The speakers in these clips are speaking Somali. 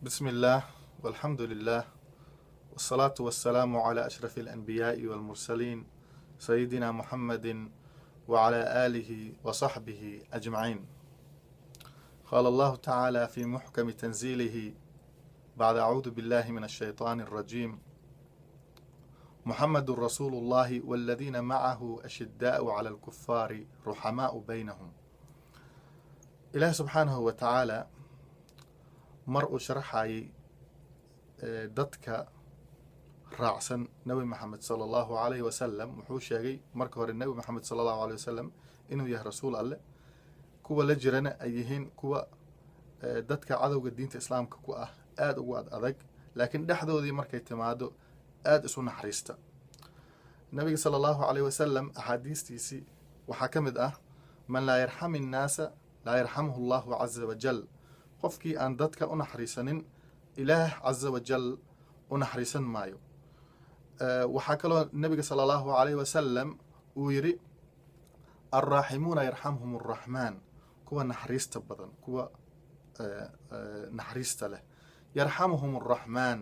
بسم الله والحمد لله والصلاة والسلام على أشرف الأنبياء والمرسلين سيدنا محمد وعلى آله وصحبه أجمعين. قال الله تعالى في محكم تنزيله بعد أعوذ بالله من الشيطان الرجيم: محمد رسول الله والذين معه أشداء على الكفار رحماء بينهم. إله سبحانه وتعالى مرء شرحي dadka raacsan nabi maxamed sala allahu calayhi wasalam wuxuu sheegay marka hore nabi maxamed sala allahu caleyh wasalam inuu yahay rasuul alleh, kuwa la jirana ay yihiin kuwa dadka cadowga diinta islaamka ku ah aada ugu adag, laakiin dhexdoodii markay timaado aada isu naxariista. nabiga sala allahu caleyh wasalam axaadiistiisii waxaa ka mid ah: man laa yarxami innaasa laa yarxamuhu allahu caza wajal. qofkii aan dadka u naxariisanin ilaah caza wajal u naxariisan maayo. waxaa kaloo nabiga sala allahu calayhi wasalam uu yidhi: alraaximuuna yarxamhum arraxmaan. kuwa naxariista badan, kuwa naxariista leh, yarxamuhum arraxmaan,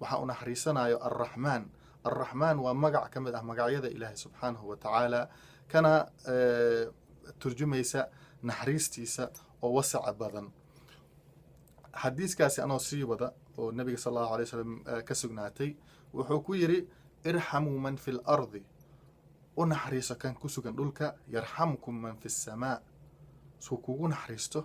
waxaa u naxariisanayo arraxmaan. arraxmaan waa magac ka mid ah magacyada ilaahay subxaanahu wa tacaala, kana turjumaysa naxariistiisa oo wasaca badan. xadiiskaasi anoo sii wada oo nabiga sala allahu alay wasalam ka sugnaatay, wuxuu ku yidhi: irxamuu man fi lardi, u naxariiso kan ku sugan dhulka, yarxamkum man fi samaa, suu kugu naxariisto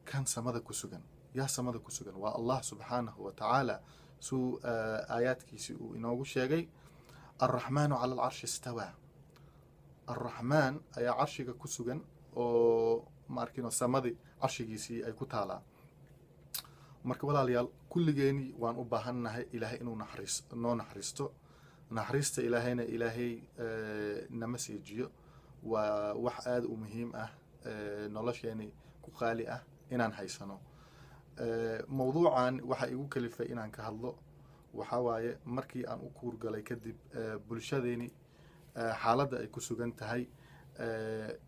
kan samada ku sugan. yaa samada ku sugan? waa allah subxaanahu wa tacaala, suu aayaadkiisii uu inoogu sheegay: alraxmaanu cala alcarshi istawaa. alraxmaan ayaa carshiga ku sugan oo maarkino samadii carshigiisii ay ku taalaa. marka walaalayaal, kulligeeni waan u baahannahay ilaahay inuu noo naxariisto. naxariista ilaahayna ilaahay nama siijiyo. waa wax aada u muhiim ah, nolosheeni ku qaali ah inaan haysano. mawduucan waxaa igu kalifay inaan ka hadlo waxaa waaye markii aan u kuurgalay kadib bulshadeeni xaaladda ay ku sugan tahay.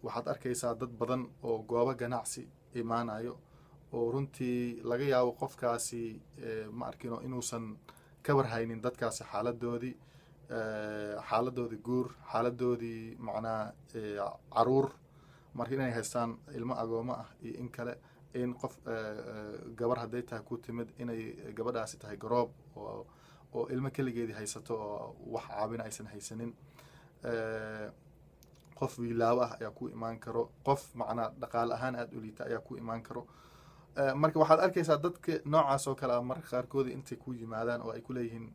waxaad arkaysaa dad badan oo goobo ganacsi imaanayo oo runtii laga yaabo qofkaasi ma arkino inuusan ka warhaynin dadkaasi xaaladoodii guur, xaaladoodii macnaa caruur, marka inay haystaan ilmo agoomo ah iyo in kale, in qof gabar hadday tahay ku timid inay gabadhaasi tahay garoob oo ilmo keligeedii haysato oo wax caabina aysan haysanin. qof wiilaawo ah ayaa ku imaan karo, qof macnaa dhaqaale ahaan aada u liita ayaa ku imaan karo. marka waxaad arkaysaa dadka noocaas oo kale ah marka qaarkoodi intay ku yimaadaan oo ay ku leeyihiin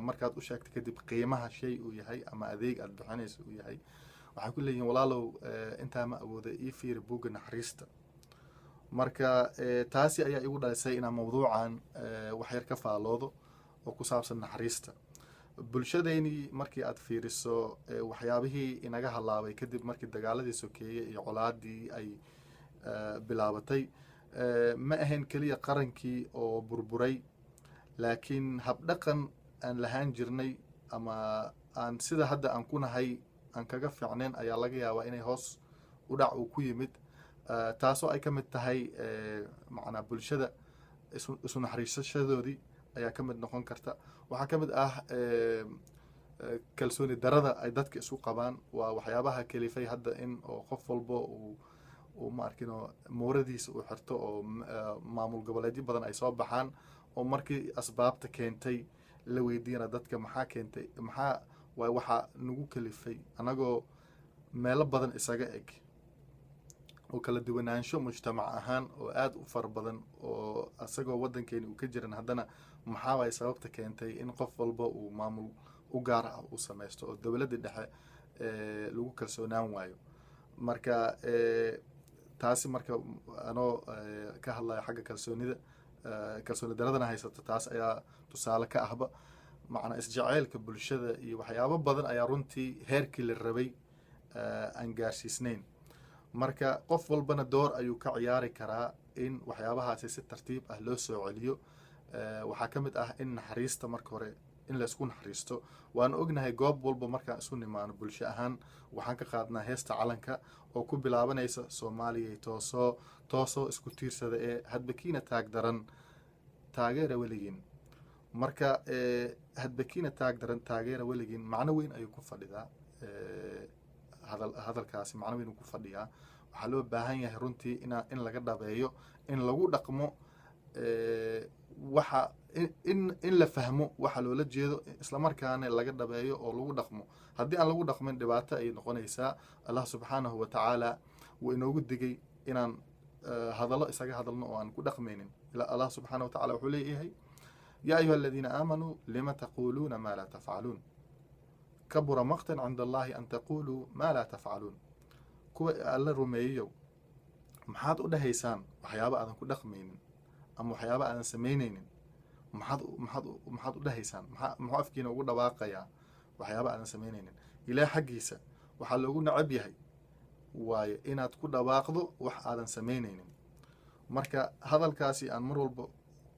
markaad u sheegta kadib qiimaha shay uu yahay ama adeeg aada bixinaysa uu yahay, waxay ku leeyihiin walaalow intaa ma awooda ii fiiri buugga naxariista. marka taasi ayaa igu dhalisay inaan mawduucan waxyar ka faaloodo oo ku saabsan naxariista. bulshadeynii markii aad fiiriso waxyaabihii inaga halaabay kadib markii dagaaladii sokeeye iyo colaadii ay bilaabatay, ma ahayn keliya qarankii oo burburay, laakiin habdhaqan aan lahaan jirnay ama aan sida hadda aan ku nahay aan kaga fiicnayn ayaa laga yaabaa inay hoos u dhac uu ku yimid. taasoo ay ka mid tahay macnaa bulshada isu naxariisashadoodii ayaa ka mid noqon karta. waxaa ka mid ah kalsooni darada ay dadka isu qabaan. waa waxyaabaha kelifay hadda in oo qof walbo uu ma arkino mooradiisa uu xirto oo maamul goboleedyo badan ay soo baxaan, oo markii asbaabta keentay la weydiiyana dadka maxaa keentay, waxaa nagu kelifay anagoo meelo badan isaga eg oo kala duwanaansho mujtamac ahaan oo aada u fara badan oo isagoo waddankeeni uu ka jiran, haddana maxaa waay sababta keentay in qof walba uu maamul u gaar ah u samaysto oo dowladda dhexe lagu kalsoonaan waayo. marka taasi marka anoo ka hadlayo xagga kalsooni daradana haysata, taas ayaa tusaale ka ahba macnaa isjaceylka bulshada iyo waxyaabo badan ayaa runtii heerkii la rabay aan gaarsiisnayn. marka qof walbana door ayuu ka ciyaari karaa in waxyaabahaasi si tartiib ah loo soo celiyo. waxaa ka mid ah in naxariista marka hore in laysku naxariisto. waan ognahay goob walba markaan isu nimaano bulsho ahaan waxaan ka qaadnaa heesta calanka oo ku bilaabanaysa soomaaliya toosoo isku tiirsada ee hadba kiina taag daran taageera weligiin marka hadbakiina taag daran taageera weligiin macno weyn ayuu ku fadhidaa hadalkaasi macno weyn uu ku fadhiyaa waxaa loo baahan yahay runtii in laga dhabeeyo in lagu dhaqmo waxa in la fahmo waxa loola jeedo islamarkaana laga dhabeeyo oo lagu dhaqmo haddii aan lagu dhaqmin dhibaato ayay noqonaysaa allah subxaanahu wa tacaala wuu inoogu digay inaan hadallo isaga hadalno oo aan ku dhaqmaynin allah subxaanahu wa tacala wuxuu leeyahay yaa ayuha aladiina aamanuu lima taquuluuna maa laa tafcaluun kabura maqtan cinda allahi an taquluu maa laa tafcaluun kuwa alla rumeeyeyow maxaad u dhahaysaan waxyaaba aadan ku dhaqmaynin ama waxyaaba aadan samaynaynin maxaad u dhahaysaan muxuu afkiina ugu dhawaaqayaa waxyaaba aadan samaynaynin ilaah xaggiisa waxaa loogu nacab yahay waayo inaad ku dhawaaqdo wax aadan samaynaynin marka hadalkaasi aan mar walba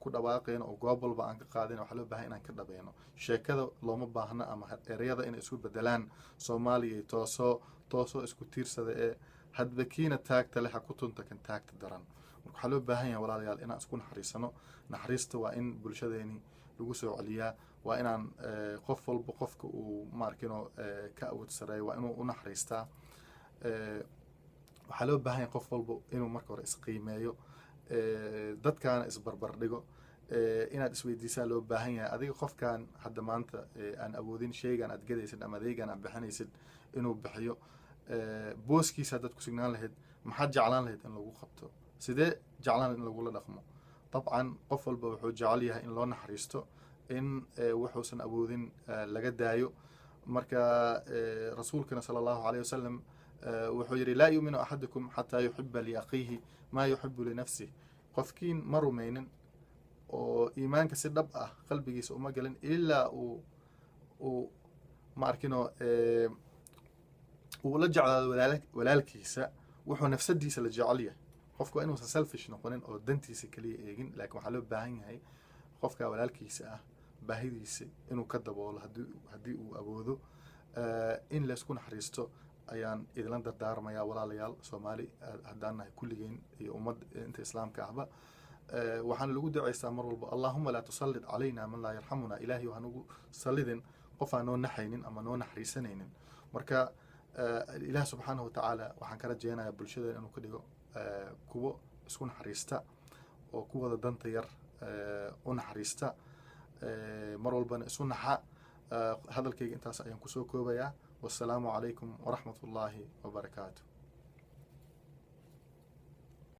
ku dhawaaqayno oo goob walba aan ka qaadayno waxaa loo baahan inaan ka dhabayno sheekada looma baahno ama ereyada inay isku bedelaan soomaaliya toosoo isku tiirsada ee hadbakiina taagta leh ha ku tunta kan taagta daran marka waxaa loo baahan yahay walaalayaal inaan isku naxariisano naxariista waa in bulshadeeni lagu soo celiyaa waa inaan qof walba qofka uu maarkino ka awood sareeyo waa inuu u naxariistaa waxaa loo baahan yahay qof walba inuu marka hore isqiimeeyo dadkaana isbarbar dhigo inaad isweydiisaa loo baahan yahay adiga qofkan hadda maanta aan awoodin sheygan aad gadaysid ama adeegan aad bixinaysid inuu bixiyo booskiisa haddaad ku sugnaan lahayd maxaad jeclaan lahayd in lagu qabto sidee jeclaan in lagula dhaqmo dabcan qof walba wuxuu jecel yahay in loo naxariisto in wuxuusan awoodin laga daayo marka rasuulkana sala allahu alayh wasalam wuxuu yidhi laa yuuminu axadukum xataa yuxiba liakhiihi maa yuxibu linafsih qofkiin ma rumaynin oo iimaanka si dhab ah qalbigiisa uma gelin ilaa uu ma arkino uu la jeclaado walaalkiisa wuxuu nafsadiisa la jecel yahay qofku waa inuusan selfish noqonin oo dantiisa keliya eegin laakiin waxaa loo baahan yahay qofka walaalkiisa ah baahidiisa inuu ka daboolo haddii uu awoodo in laysku naxariisto ayaan idinla dardaarmayaa walaalayaal soomaali haddaan nahay kulligeen iyo ummad inta islaamka ahba waxaana lagu ducaystaa mar walba allahuma laa tusallid calayna man laa yarxamuna ilaahay ha nagu sallidin qof aan noo naxaynin ama noo naxariisanaynin marka ilaah subxaanahu wa tacaala waxaan ka rajeynayaa bulshadeena inuu ka dhigo kuwo isku naxariista oo kuwada danta yar u naxariista mar walbana isu naxa hadalkayga intaas ayaan kusoo koobayaa والسلام عليكم ورحمة الله وبركاته.